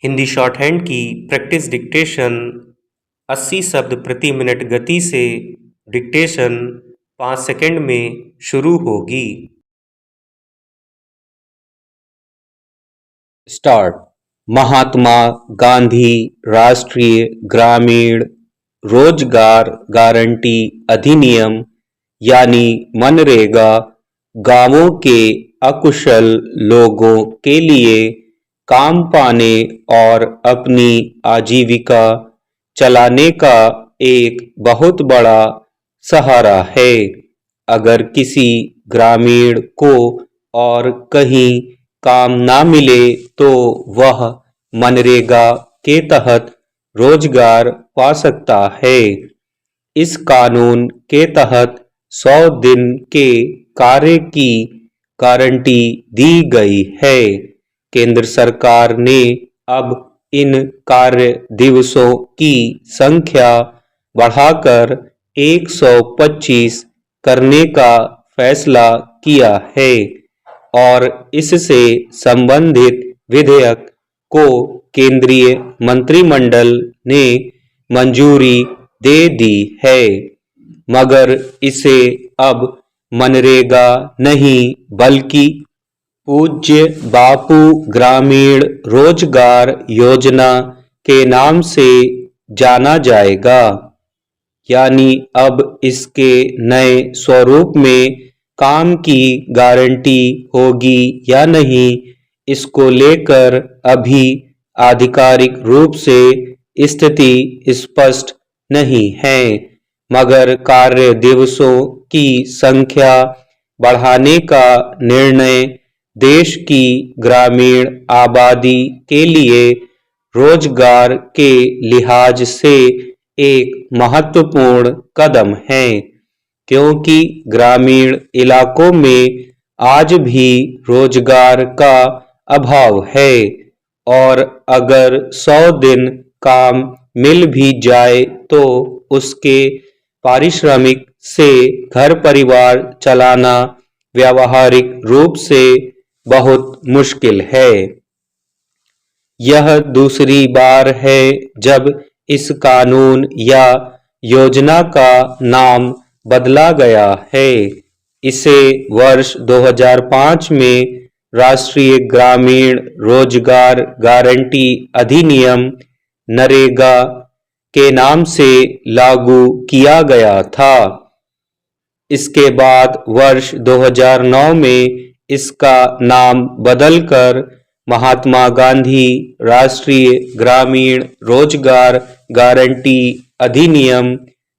Hindi short hand की practice dictation 80 शब्द प्रति मिनट गति से डिक्टेशन 5 सेकंड में शुरू होगी। स्टार्ट। महात्मा गांधी राष्ट्रीय ग्रामीण रोजगार गारंटी अधिनियम यानी मनरेगा गांवों के अकुशल लोगों के लिए काम पाने और अपनी आजीविका चलाने का एक बहुत बड़ा सहारा है। अगर किसी ग्रामीण को और कहीं काम ना मिले तो वह मनरेगा के तहत रोजगार पा सकता है। इस कानून के तहत 100 दिन के कार्य की गारंटी दी गई है। केंद्र सरकार ने अब इन कार्य दिवसों की संख्या बढ़ाकर 125 करने का फैसला किया है और इससे संबंधित विधेयक को केंद्रीय मंत्रिमंडल ने मंजूरी दे दी है, मगर इसे अब मनरेगा नहीं बल्कि पूज्य बापू ग्रामीण रोजगार योजना के नाम से जाना जाएगा। यानी अब इसके नए स्वरूप में काम की गारंटी होगी या नहीं, इसको लेकर अभी आधिकारिक रूप से स्थिति स्पष्ट नहीं है, मगर कार्य दिवसों की संख्या बढ़ाने का निर्णय देश की ग्रामीण आबादी के लिए रोजगार के लिहाज से एक महत्वपूर्ण कदम है, क्योंकि ग्रामीण इलाकों में आज भी रोजगार का अभाव है और अगर 100 दिन काम मिल भी जाए तो उसके पारिश्रमिक से घर परिवार चलाना व्यावहारिक रूप से बहुत मुश्किल है। यह दूसरी बार है जब इस कानून या योजना का नाम बदला गया है। इसे वर्ष 2005 में राष्ट्रीय ग्रामीण रोजगार गारंटी अधिनियम नरेगा के नाम से लागू किया गया था। इसके बाद वर्ष 2009 में इसका नाम बदलकर महात्मा गांधी राष्ट्रीय ग्रामीण रोजगार गारंटी अधिनियम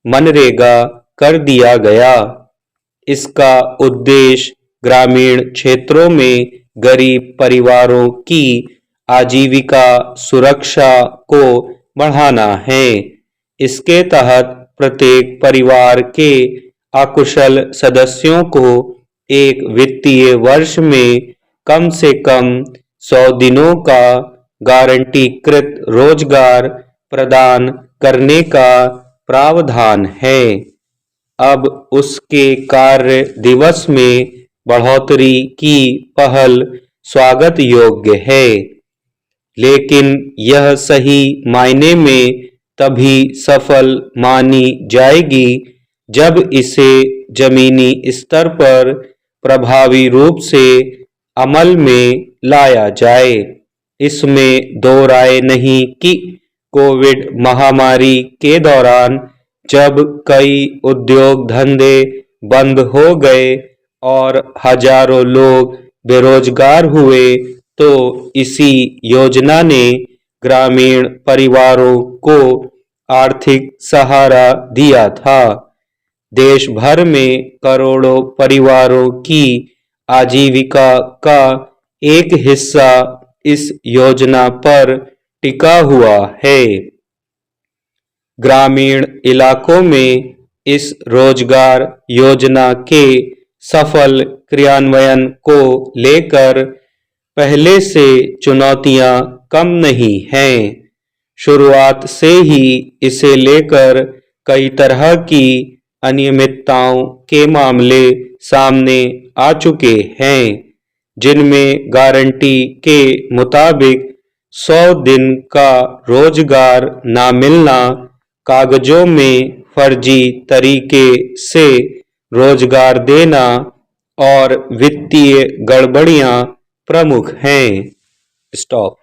मनरेगा कर दिया गया। इसका उद्देश्य ग्रामीण क्षेत्रों में गरीब परिवारों की आजीविका सुरक्षा को बढ़ाना है। इसके तहत प्रत्येक परिवार के अकुशल सदस्यों को एक वित्तीय वर्ष में कम से कम 100 दिनों का गारंटीकृत रोजगार प्रदान करने का प्रावधान है। अब उसके कार्य दिवस में बढ़ोतरी की पहल स्वागत योग्य है, लेकिन यह सही मायने में तभी सफल मानी जाएगी जब इसे जमीनी स्तर पर प्रभावी रूप से अमल में लाया जाए। इसमें दो राय नहीं कि कोविड महामारी के दौरान जब कई उद्योग धंधे बंद हो गए और हजारों लोग बेरोजगार हुए, तो इसी योजना ने ग्रामीण परिवारों को आर्थिक सहारा दिया था। देश भर में करोड़ों परिवारों की आजीविका का एक हिस्सा इस योजना पर टिका हुआ है। ग्रामीण इलाकों में इस रोजगार योजना के सफल क्रियान्वयन को लेकर पहले से चुनौतियां कम नहीं हैं। शुरुआत से ही इसे लेकर कई तरह की अनियमितताओं के मामले सामने आ चुके हैं, जिनमें गारंटी के मुताबिक 100 दिन का रोजगार न मिलना, कागजों में फर्जी तरीके से रोजगार देना और वित्तीय गड़बड़ियां प्रमुख हैं। स्टॉप।